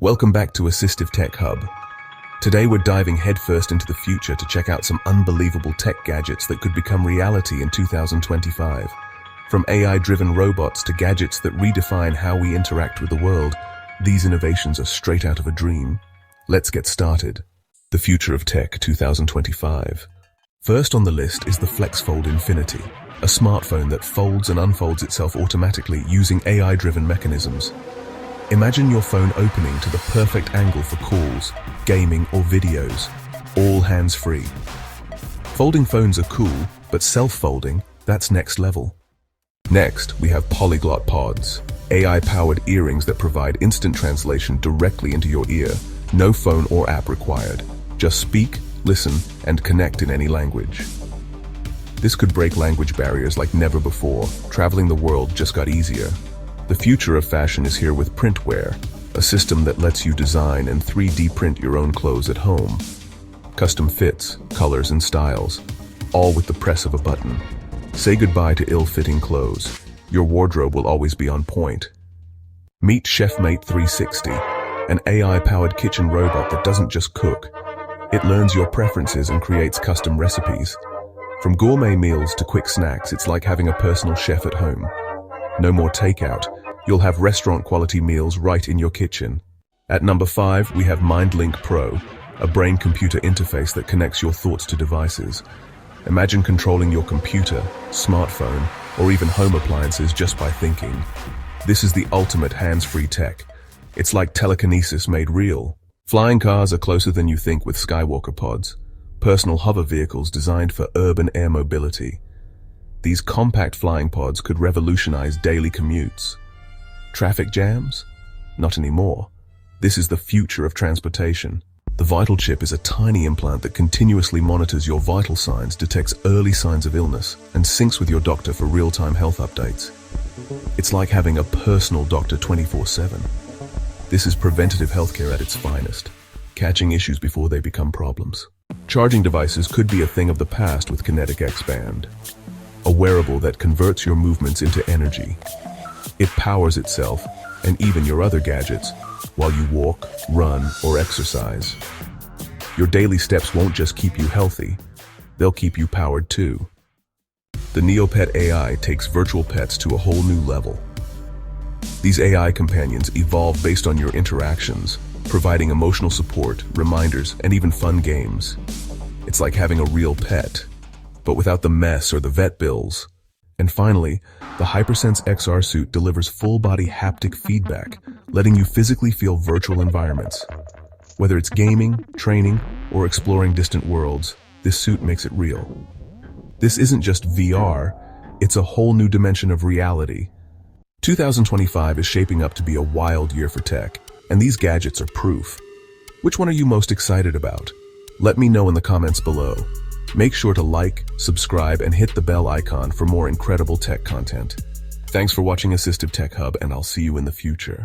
Welcome back to Assistive Tech Hub. Today we're diving headfirst into the future to check out some unbelievable tech gadgets that could become reality in 2025. From AI-driven robots to gadgets that redefine how we interact with the world, these innovations are straight out of a dream. Let's get started. The Future of Tech 2025. First on the list is the FlexFold Infinity, a smartphone that folds and unfolds itself automatically using AI-driven mechanisms. Imagine your phone opening to the perfect angle for calls, gaming, or videos, all hands-free. Folding phones are cool, but self-folding, that's next level. Next, we have polyglot pods, AI-powered earrings that provide instant translation directly into your ear. No phone or app required. Just speak, listen, and connect in any language. This could break language barriers like never before. Traveling the world just got easier. The future of fashion is here with printwear, a system that lets you design and 3D print your own clothes at home. Custom fits, colors, and styles, all with the press of a button. Say goodbye to ill-fitting clothes. Your wardrobe will always be on point. Meet ChefMate 360, an AI-powered kitchen robot that doesn't just cook. It learns your preferences and creates custom recipes. From gourmet meals to quick snacks, it's like having a personal chef at home. No more takeout. You'll have restaurant-quality meals right in your kitchen. At number 5, we have MindLink Pro, a brain-computer interface that connects your thoughts to devices. Imagine controlling your computer, smartphone, or even home appliances just by thinking. This is the ultimate hands-free tech. It's like telekinesis made real. Flying cars are closer than you think with Skywalker pods, personal hover vehicles designed for urban air mobility. These compact flying pods could revolutionize daily commutes. Traffic jams? Not anymore. This is the future of transportation. The Vital Chip is a tiny implant that continuously monitors your vital signs, detects early signs of illness, and syncs with your doctor for real-time health updates. It's like having a personal doctor 24/7. This is preventative healthcare at its finest, catching issues before they become problems. Charging devices could be a thing of the past with Kinetic X-Band, a wearable that converts your movements into energy. It powers itself, and even your other gadgets, while you walk, run, or exercise. Your daily steps won't just keep you healthy, they'll keep you powered too. The Neopet AI takes virtual pets to a whole new level. These AI companions evolve based on your interactions, providing emotional support, reminders, and even fun games. It's like having a real pet, but without the mess or the vet bills. And finally, the Hypersense XR suit delivers full-body haptic feedback, letting you physically feel virtual environments. Whether it's gaming, training, or exploring distant worlds, this suit makes it real. This isn't just VR, it's a whole new dimension of reality. 2025 is shaping up to be a wild year for tech, and these gadgets are proof. Which one are you most excited about? Let me know in the comments below. Make sure to like, subscribe, and hit the bell icon for more incredible tech content. Thanks for watching Assistive Tech Hub, and I'll see you in the future.